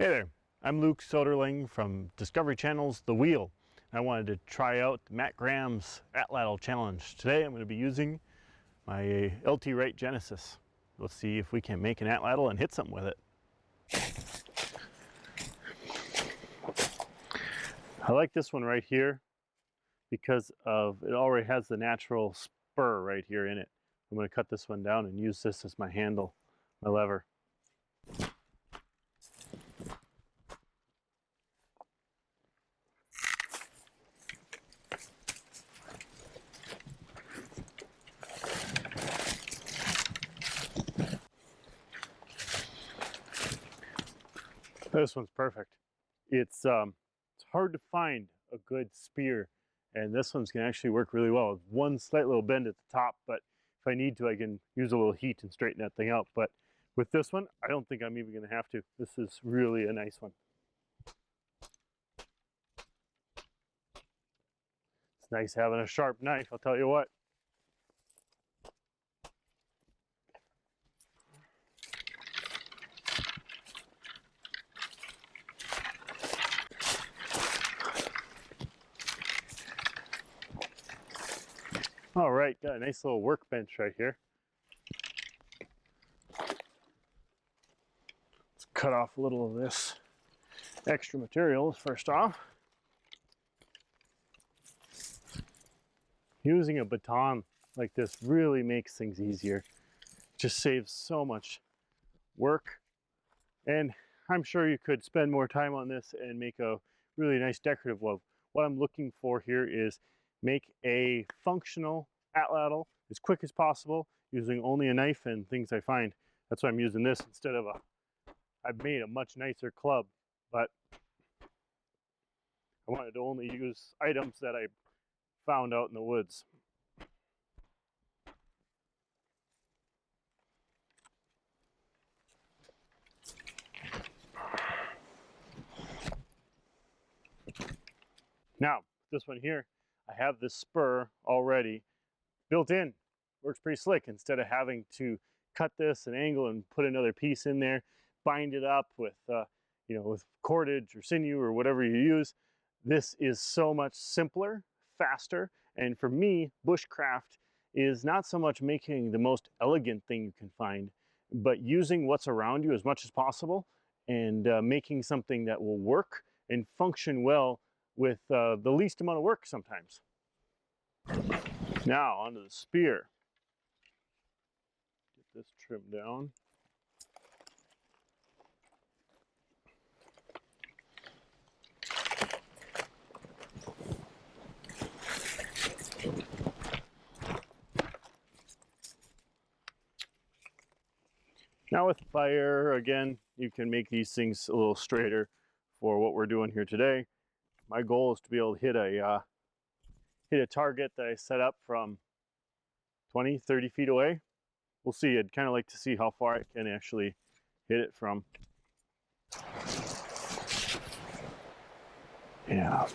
Hey there, I'm Luke Soderling from Discovery Channel's The Wheel. I wanted to try out Matt Graham's Atlatl challenge. Today I'm going to be using my LT Wright Genesis. Let's see if we can make an Atlatl and hit something with it. I like this one right here because of it already has the natural spur right here in it. I'm going to cut this one down and use this as my handle, my lever. This one's perfect. It's hard to find a good spear, and this one's gonna actually work really well. One slight little bend at the top, but if I need to, I can use a little heat and straighten that thing out. But with this one, I don't think I'm even gonna have to. This is really a nice one. It's nice having a sharp knife, I'll tell you what. All right, got a nice little workbench right here. Let's cut off a little of this extra materials first off. Using a baton like this really makes things easier. Just saves so much work. And I'm sure you could spend more time on this and make a really nice decorative one. What I'm looking for here is make a functional Atlatl as quick as possible using only a knife and things I find. That's why I'm using this instead of I've made a much nicer club, but I wanted to only use items that I found out in the woods. Now, this one here, I have this spur already built in. Works pretty slick. Instead of having to cut this and angle and put another piece in there, bind it up with, with cordage or sinew or whatever you use, this is so much simpler, faster, and for me, bushcraft is not so much making the most elegant thing you can find, but using what's around you as much as possible and making something that will work and function well with the least amount of work sometimes. Now onto the spear. Get this trimmed down. Now with fire, again, you can make these things a little straighter for what we're doing here today. My goal is to be able to hit a target that I set up from 20, 30 feet away. We'll see. I'd kind of like to see how far I can actually hit it from. Yeah.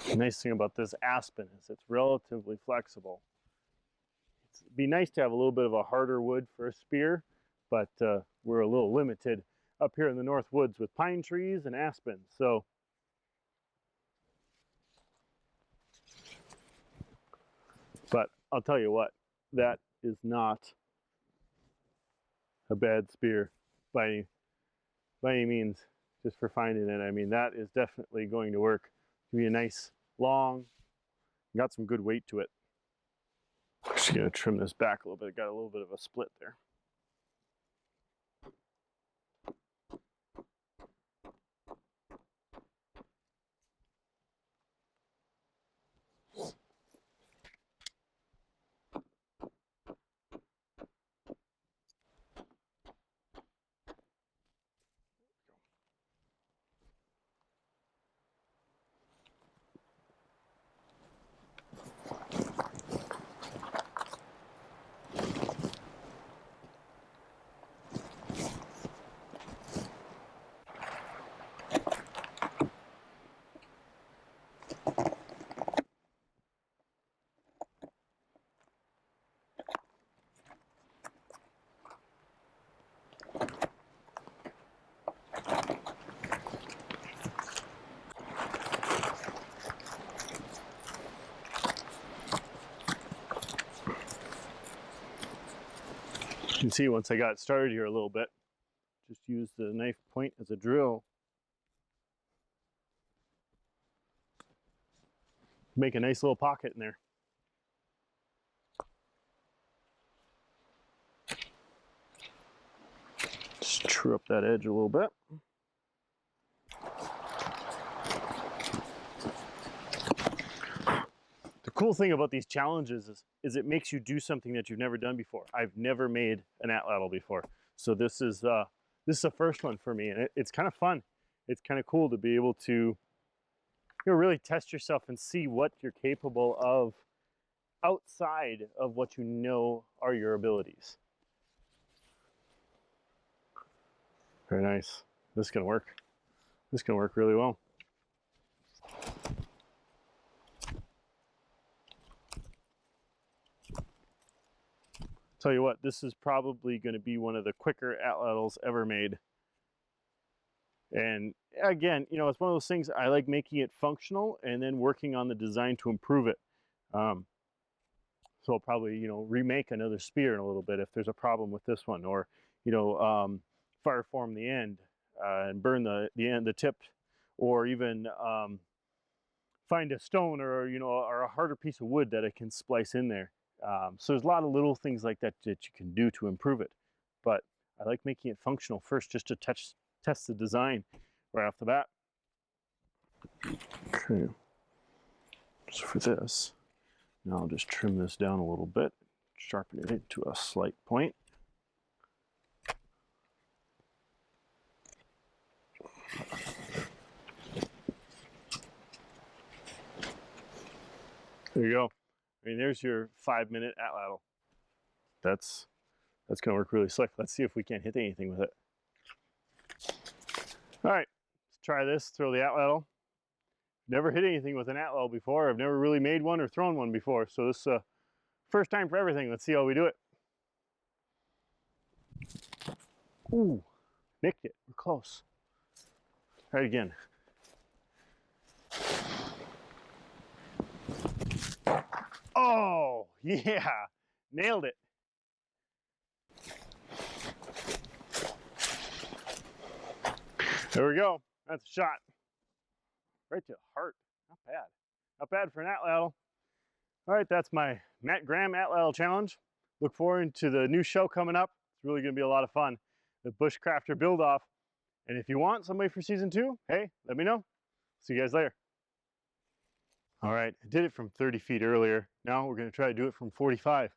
The nice thing about this aspen is it's relatively flexible. It'd be nice to have a little bit of a harder wood for a spear, but we're a little limited up here in the north woods with pine trees and aspen. So but I'll tell you what, that is not a bad spear by any means, just for finding it. I mean, that is definitely going to work. Give you a nice long, got some good weight to it. I'm just gonna trim this back a little bit. It got a little bit of a split there. can see once I got started here a little bit, just use the knife point as a drill. Make a nice little pocket in there. Just true up that edge a little bit. The cool thing about these challenges is it makes you do something that you've never done before. I've never made an Atlatl before. So this is the first one for me, and it's kind of fun. It's kind of cool to be able to really test yourself and see what you're capable of outside of what you know are your abilities. Very nice. This is gonna work. This is gonna work really well. Tell you what, this is probably gonna be one of the quicker Atlatls ever made. And again, you know, it's one of those things, I like making it functional and then working on the design to improve it. So I'll probably, you know, remake another spear in a little bit if there's a problem with this one, or, you know, fire form the end and burn the tip, or even find a stone or, you know, or a harder piece of wood that I can splice in there. So there's a lot of little things like that that you can do to improve it. But I like making it functional first, just to test the design right off the bat. Okay, so for this, now I'll just trim this down a little bit, sharpen it into a slight point. There you go. I mean, there's your 5-minute Atlatl. That's gonna work really slick. Let's see if we can't hit anything with it. All right, let's try this, throw the Atlatl. Never hit anything with an Atlatl before. I've never really made one or thrown one before. So this is first time for everything. Let's see how we do it. Ooh, nicked it, we're close. Try it again. Oh, yeah, nailed it. There we go, that's a shot. Right to the heart, not bad. Not bad for an Atlatl. All right, that's my Matt Graham Atlatl challenge. Look forward to the new show coming up. It's really gonna be a lot of fun. The Bushcrafter build-off. And if you want somebody for season 2, hey, let me know. See you guys later. All right, I did it from 30 feet earlier. Now we're gonna try to do it from 45.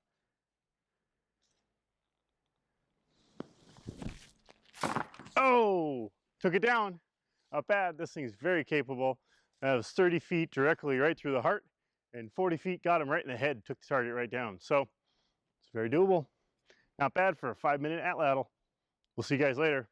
Oh, took it down. Not bad, this thing's very capable. That was 30 feet directly right through the heart, and 40 feet got him right in the head, took the target right down. So it's very doable. Not bad for a 5-minute Atlatl. We'll see you guys later.